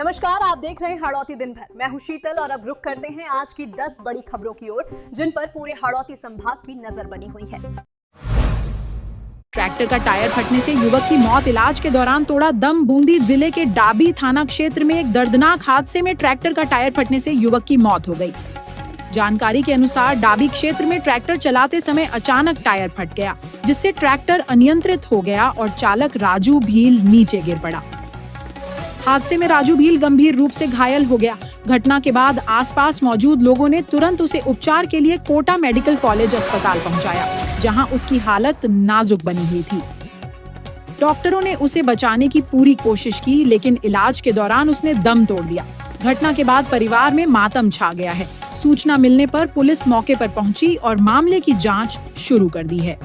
नमस्कार, आप देख रहे हैं हाड़ौती दिन भर। मैं हूं शीतल और अब रुक करते हैं आज की 10 बड़ी खबरों की ओर, जिन पर पूरे हाड़ौती संभाग की नजर बनी हुई है। ट्रैक्टर का टायर फटने से युवक की मौत, इलाज के दौरान तोड़ा दम। बूंदी जिले के डाबी थाना क्षेत्र में एक दर्दनाक हादसे में ट्रैक्टर का टायर फटने से युवक की मौत हो गई। जानकारी के अनुसार डाबी क्षेत्र में ट्रैक्टर चलाते समय अचानक टायर फट गया, जिससे ट्रैक्टर अनियंत्रित हो गया और चालक राजू भील नीचे गिर पड़ा। हादसे में राजू भील गंभीर रूप से घायल हो गया। घटना के बाद आसपास मौजूद लोगों ने तुरंत उसे उपचार के लिए कोटा मेडिकल कॉलेज अस्पताल पहुंचाया, जहां उसकी हालत नाजुक बनी हुई थी। डॉक्टरों ने उसे बचाने की पूरी कोशिश की, लेकिन इलाज के दौरान उसने दम तोड़ दिया। घटना के बाद परिवार में मातम छा गया है। सूचना मिलने पर पुलिस मौके पर पहुंची और मामले की जांच शुरू कर दी है।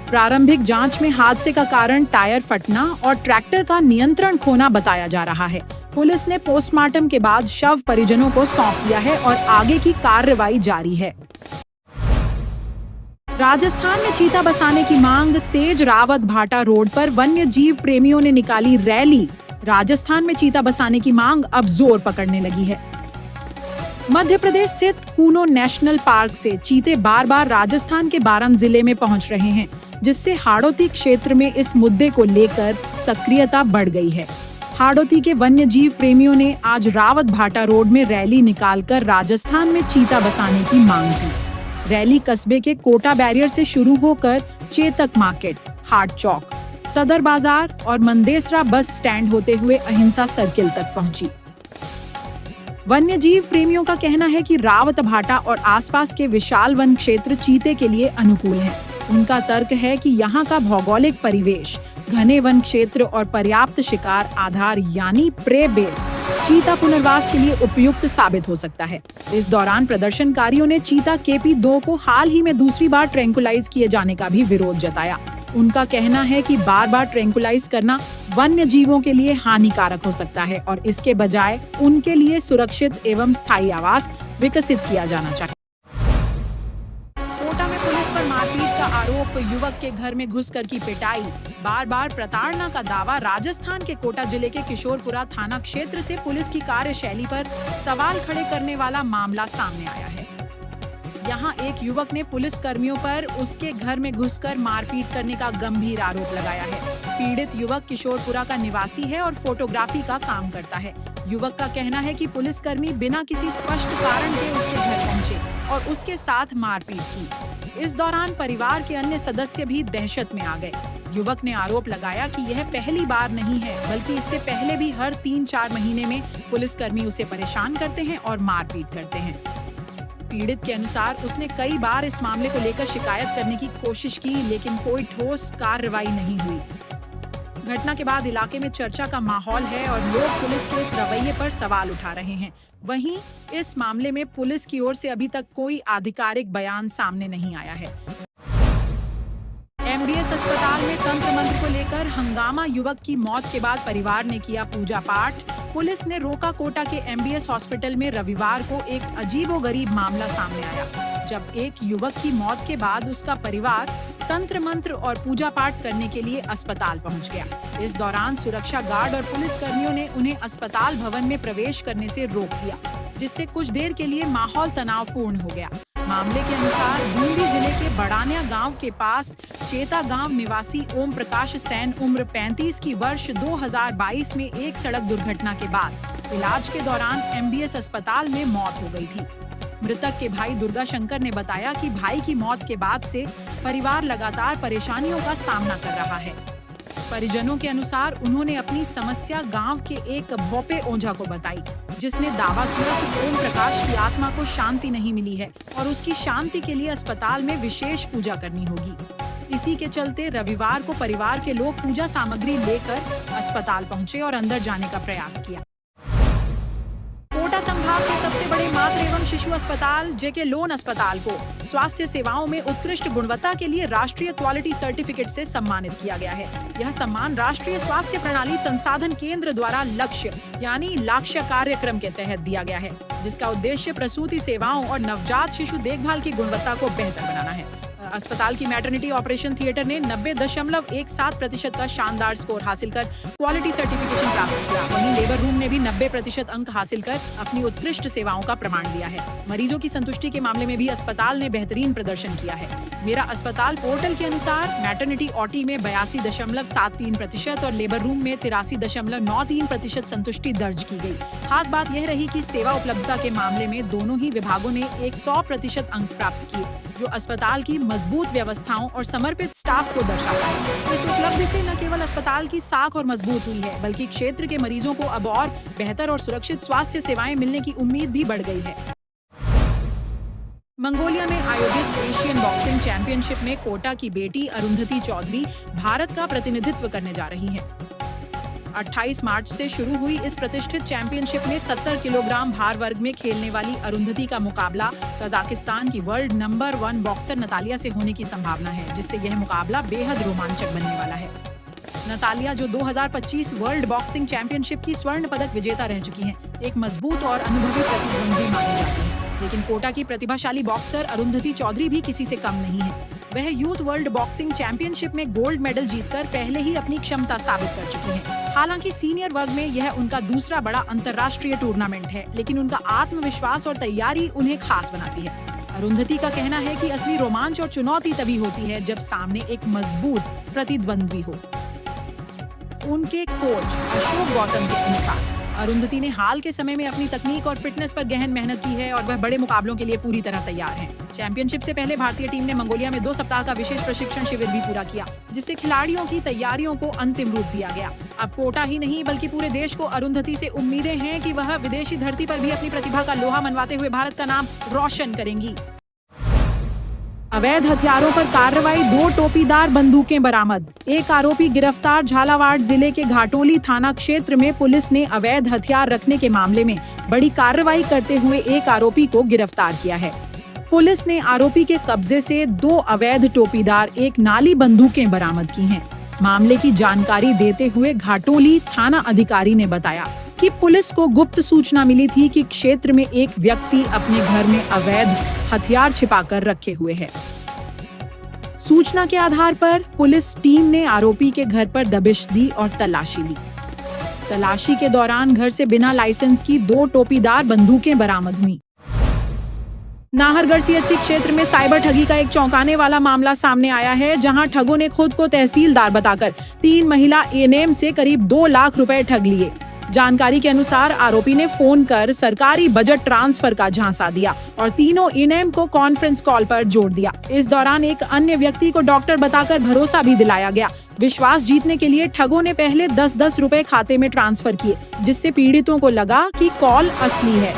प्रारंभिक जांच में हादसे का कारण टायर फटना और ट्रैक्टर का नियंत्रण खोना बताया जा रहा है। पुलिस ने पोस्टमार्टम के बाद शव परिजनों को सौंप दिया है और आगे की कार्रवाई जारी है। राजस्थान में चीता बसाने की मांग, तेज रावत भाटा रोड पर वन्य जीव प्रेमियों ने निकाली रैली। राजस्थान में चीता बसाने की मांग अब जोर पकड़ने लगी है। मध्य प्रदेश स्थित कूनो नेशनल पार्क से चीते बार बार राजस्थान के बारन जिले में पहुंच रहे हैं, जिससे हाड़ौती क्षेत्र में इस मुद्दे को लेकर सक्रियता बढ़ गई है। हाड़ौती के वन्य जीव प्रेमियों ने आज रावत भाटा रोड में रैली निकालकर राजस्थान में चीता बसाने की मांग की। रैली कस्बे के कोटा बैरियर से शुरू होकर चेतक मार्केट, हाट चौक, सदर बाजार और मंदेसरा बस स्टैंड होते हुए अहिंसा सर्किल तक पहुंची। वन्य जीव प्रेमियों का कहना है कि रावत भाटा और आसपास के विशाल वन क्षेत्र चीते के लिए अनुकूल है। उनका तर्क है कि यहाँ का भौगोलिक परिवेश, घने वन क्षेत्र और पर्याप्त शिकार आधार यानी प्रे बेस चीता पुनर्वास के लिए उपयुक्त साबित हो सकता है। इस दौरान प्रदर्शनकारियों ने चीता KP2 को हाल ही में दूसरी बार ट्रैंकुलाइज किए जाने का भी विरोध जताया। उनका कहना है कि बार बार ट्रैंकुलाइज करना वन्य जीवों के लिए हानिकारक हो सकता है और इसके बजाय उनके लिए सुरक्षित एवं स्थायी आवास विकसित किया जाना चाहिए। कोटा में पुलिस पर मारपीट का आरोप, युवक के घर में घुसकर की पिटाई, बार बार प्रताड़ना का दावा। राजस्थान के कोटा जिले के किशोरपुरा थाना क्षेत्र से पुलिस की कार्यशैली पर सवाल खड़े करने वाला मामला सामने आया है। यहाँ एक युवक ने पुलिस कर्मियों पर उसके घर में घुसकर मारपीट करने का गंभीर आरोप लगाया है। पीड़ित युवक किशोरपुरा का निवासी है और फोटोग्राफी का काम करता है। युवक का कहना है कि पुलिसकर्मी बिना किसी स्पष्ट कारण के उसके घर पहुंचे और उसके साथ मारपीट की। इस दौरान परिवार के अन्य सदस्य भी दहशत में आ गए। युवक ने आरोप लगाया कि यह पहली बार नहीं है, बल्कि इससे पहले भी हर 3-4 महीने में पुलिसकर्मी उसे परेशान करते हैं और मारपीट करते हैं। पीड़ित के अनुसार उसने कई बार इस मामले को लेकर शिकायत करने की कोशिश की, लेकिन कोई ठोस कार्रवाई नहीं हुई। घटना के बाद इलाके में चर्चा का माहौल है और लोग पुलिस के इस रवैये पर सवाल उठा रहे हैं। वहीं इस मामले में पुलिस की ओर से अभी तक कोई आधिकारिक बयान सामने नहीं आया है। MBS अस्पताल में तंत्र मंत्र को लेकर हंगामा, युवक की मौत के बाद परिवार ने किया पूजा पाठ। पुलिस ने रोका कोटा के MBS हॉस्पिटल में रविवार को एक अजीबोगरीब मामला सामने आया, जब एक युवक की मौत के बाद उसका परिवार तंत्र मंत्र और पूजा पाठ करने के लिए अस्पताल पहुंच गया। इस दौरान सुरक्षा गार्ड और पुलिस कर्मियों ने उन्हें अस्पताल भवन में प्रवेश करने से रोक दिया, जिससे कुछ देर के लिए माहौल तनावपूर्ण हो गया। मामले के अनुसार बूंदी जिले के बड़ानिया गांव के पास चेता गांव निवासी ओम प्रकाश सैन उम्र 35 की वर्ष 2022 में एक सड़क दुर्घटना के बाद इलाज के दौरान MBS अस्पताल में मौत हो गई थी। मृतक के भाई दुर्गा शंकर ने बताया कि भाई की मौत के बाद से परिवार लगातार परेशानियों का सामना कर रहा है। परिजनों के अनुसार उन्होंने अपनी समस्या गांव के एक भोपे ओझा को बताई, जिसने दावा किया कि ओम प्रकाश की आत्मा को शांति नहीं मिली है और उसकी शांति के लिए अस्पताल में विशेष पूजा करनी होगी। इसी के चलते रविवार को परिवार के लोग पूजा सामग्री लेकर अस्पताल पहुंचे और अंदर जाने का प्रयास किया। कोटा संभाग के सबसे बड़े मातृ एवं शिशु अस्पताल JK लोन अस्पताल को स्वास्थ्य सेवाओं में उत्कृष्ट गुणवत्ता के लिए राष्ट्रीय क्वालिटी सर्टिफिकेट से सम्मानित किया गया है। यह सम्मान राष्ट्रीय स्वास्थ्य प्रणाली संसाधन केंद्र द्वारा लक्ष्य यानी लाक्ष्य कार्यक्रम के तहत दिया गया है, जिसका उद्देश्य प्रसूति सेवाओं और नवजात शिशु देखभाल की गुणवत्ता को बेहतर बनाना है। अस्पताल की मैटरनिटी ऑपरेशन थिएटर ने 90.17% का शानदार स्कोर हासिल कर क्वालिटी सर्टिफिकेशन प्राप्त किया। वहीं लेबर रूम ने भी 90% अंक हासिल कर अपनी उत्कृष्ट सेवाओं का प्रमाण दिया है। मरीजों की संतुष्टि के मामले में भी अस्पताल ने बेहतरीन प्रदर्शन किया है। मेरा अस्पताल पोर्टल के अनुसार मैटरनिटी ओटी में 82.73% और लेबर रूम में 83.93% संतुष्टि दर्ज की गई। खास बात यह रही कि सेवा उपलब्धता के मामले में दोनों ही विभागों ने 100% अंक प्राप्त किए, जो अस्पताल की मजबूत व्यवस्थाओं और समर्पित स्टाफ को दर्शाता है। इस उपलब्धि से न केवल अस्पताल की साख और मजबूत हुई है, बल्कि क्षेत्र के मरीजों को अब और बेहतर और सुरक्षित स्वास्थ्य सेवाएं मिलने की उम्मीद भी बढ़ गई है। मंगोलिया में आयोजित एशियन बॉक्सिंग चैंपियनशिप में कोटा की बेटी अरुंधति चौधरी भारत का प्रतिनिधित्व करने जा रही हैं। 28 मार्च से शुरू हुई इस प्रतिष्ठित चैंपियनशिप में 70 किलोग्राम भार वर्ग में खेलने वाली अरुंधति का मुकाबला कजाकिस्तान की वर्ल्ड नंबर 1 बॉक्सर नतालिया से होने की संभावना है, जिससे यह मुकाबला बेहद रोमांचक बनने वाला है। नतालिया, जो 2025 वर्ल्ड बॉक्सिंग चैंपियनशिप की स्वर्ण पदक विजेता रह चुकी हैं, एक मजबूत और अनुभवी प्रतिद्वंदी मानी जाती है। लेकिन कोटा की प्रतिभाशाली बॉक्सर अरुंधति चौधरी भी किसी से कम नहीं है। वह यूथ वर्ल्ड बॉक्सिंग चैंपियनशिप में गोल्ड मेडल जीतकर पहले ही अपनी क्षमता साबित कर चुकी हैं। हालांकि सीनियर वर्ग में यह उनका दूसरा बड़ा अंतर्राष्ट्रीय टूर्नामेंट है, लेकिन उनका आत्मविश्वास और तैयारी उन्हें खास बनाती है। अरुंधति का कहना है कि असली रोमांच और चुनौती तभी होती है जब सामने एक मजबूत प्रतिद्वंद्वी हो। उनके कोच अशोक गौतम के अनुसार अरुंधति ने हाल के समय में अपनी तकनीक और फिटनेस पर गहन मेहनत की है और वह बड़े मुकाबलों के लिए पूरी तरह तैयार हैं। चैंपियनशिप से पहले भारतीय टीम ने मंगोलिया में 2 सप्ताह का विशेष प्रशिक्षण शिविर भी पूरा किया, जिससे खिलाड़ियों की तैयारियों को अंतिम रूप दिया गया। अब कोटा ही नहीं बल्कि पूरे देश को अरुंधति से उम्मीदें हैं कि वह विदेशी धरती पर भी अपनी प्रतिभा का लोहा मनवाते हुए भारत का नाम रोशन करेंगी। अवैध हथियारों पर कार्रवाई, 2 टोपीदार बंदूकें बरामद, एक आरोपी गिरफ्तार। झालावाड़ जिले के घाटोली थाना क्षेत्र में पुलिस ने अवैध हथियार रखने के मामले में बड़ी कार्रवाई करते हुए एक आरोपी को गिरफ्तार किया है। पुलिस ने आरोपी के कब्जे से 2 अवैध टोपीदार, एक नाली बंदूकें बरामद की हैं। मामले की जानकारी देते हुए घाटोली थाना अधिकारी ने बताया कि पुलिस को गुप्त सूचना मिली थी कि क्षेत्र में एक व्यक्ति अपने घर में अवैध हथियार छिपाकर रखे हुए है। सूचना के आधार पर पुलिस टीम ने आरोपी के घर पर दबिश दी और तलाशी ली। तलाशी के दौरान घर से बिना लाइसेंस की 2 टोपीदार बंदूकें बरामद हुई। नाहरगढ़ सीएचसी क्षेत्र में साइबर ठगी का एक चौंकाने वाला मामला सामने आया है, जहां ठगों ने खुद को तहसीलदार बताकर 3 महिला एएनएम से करीब 2 लाख रुपए ठग लिए। जानकारी के अनुसार आरोपी ने फोन कर सरकारी बजट ट्रांसफर का झांसा दिया और तीनों एएनएम को कॉन्फ्रेंस कॉल पर जोड़ दिया। इस दौरान एक अन्य व्यक्ति को डॉक्टर बताकर भरोसा भी दिलाया गया। विश्वास जीतने के लिए ठगों ने पहले 10-10 रुपए खाते में ट्रांसफर किए, जिससे पीड़ितों को लगा कि कॉल असली है।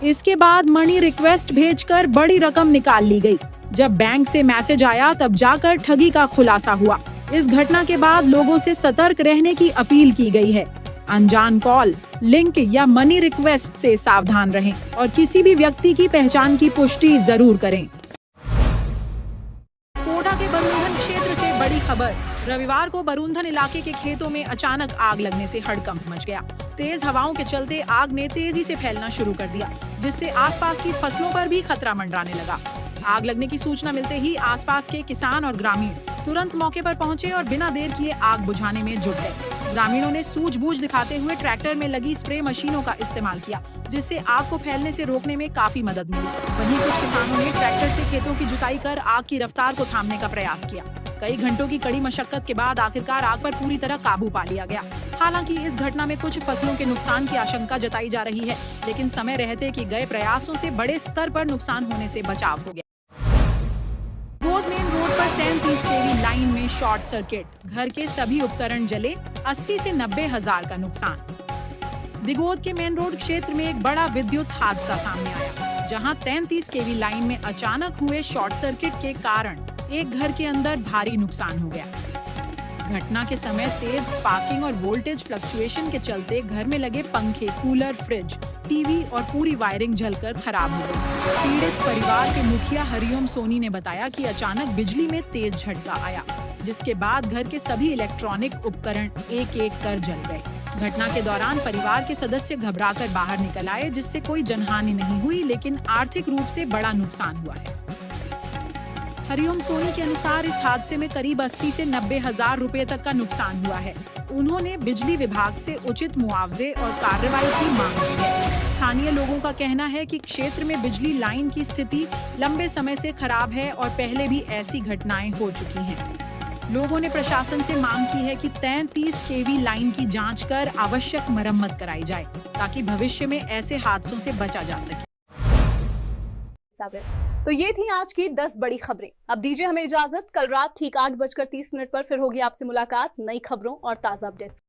इसके बाद मनी रिक्वेस्ट भेजकर बड़ी रकम निकाल ली गई। जब बैंक से मैसेज आया तब जाकर ठगी का खुलासा हुआ। इस घटना के बाद लोगों से सतर्क रहने की अपील की गई है। अनजान कॉल, लिंक या मनी रिक्वेस्ट से सावधान रहें और किसी भी व्यक्ति की पहचान की पुष्टि जरूर करें। कोटा के बरूंधन क्षेत्र से बड़ी खबर। रविवार को बरूंधन इलाके के खेतों में अचानक आग लगने से हड़कंप मच गया। तेज हवाओं के चलते आग ने तेजी से फैलना शुरू कर दिया, जिससे आसपास की फसलों पर भी खतरा मंडराने लगा। आग लगने की सूचना मिलते ही आसपास के किसान और ग्रामीण तुरंत मौके पर पहुंचे और बिना देर किए आग बुझाने में जुट गए। ग्रामीणों ने सूझबूझ दिखाते हुए ट्रैक्टर में लगी स्प्रे मशीनों का इस्तेमाल किया, जिससे आग को फैलने से रोकने में काफी मदद मिली। वहीं कुछ किसानों ने ट्रैक्टर से खेतों की जुताई कर आग की रफ्तार को थामने का प्रयास किया। कई घंटों की कड़ी मशक्कत के बाद आखिरकार आग पर पूरी तरह काबू पा लिया गया। हालांकि इस घटना में कुछ फसलों के नुकसान की आशंका जताई जा रही है, लेकिन समय रहते कि गए प्रयासों से बड़े स्तर पर नुकसान होने से बचाव हो गया। गोद मेन रोड पर 33 kV लाइन में शॉर्ट सर्किट, घर के सभी उपकरण जले, 80 से 90 हजार का नुकसान। दिगोद के मेन रोड क्षेत्र में एक बड़ा विद्युत हादसा सामने आया, जहां 33 kV लाइन में अचानक हुए शॉर्ट सर्किट के कारण एक घर के अंदर भारी नुकसान हो गया। घटना के समय तेज स्पार्किंग और वोल्टेज फ्लक्चुएशन के चलते घर में लगे पंखे, कूलर, फ्रिज, टीवी और पूरी वायरिंग जलकर खराब हो गई। पीड़ित परिवार के मुखिया हरिओम सोनी ने बताया कि अचानक बिजली में तेज झटका आया, जिसके बाद घर के सभी इलेक्ट्रॉनिक उपकरण एक-एक कर जल गए। घटना के दौरान परिवार के सदस्य घबराकर बाहर निकल आए, जिससे कोई जनहानि नहीं हुई, लेकिन आर्थिक रूप से बड़ा नुकसान हुआ है। हरिओम सोनी के अनुसार इस हादसे में करीब 80 से 90 हजार रुपए तक का नुकसान हुआ है। उन्होंने बिजली विभाग से उचित मुआवजे और कार्रवाई की मांग की है। स्थानीय लोगों का कहना है कि क्षेत्र में बिजली लाइन की स्थिति लंबे समय से खराब है और पहले भी ऐसी घटनाएं हो चुकी हैं। लोगों ने प्रशासन से मांग की है कि 33 केवी लाइन की जांच कर आवश्यक मरम्मत कराई जाए ताकि भविष्य में ऐसे हादसों से बचा जा सके। तो ये थी आज की 10 बड़ी खबरें। अब दीजिए हमें इजाजत। कल रात ठीक 8:30 पर फिर होगी आपसे मुलाकात नई खबरों और ताजा अपडेट्स।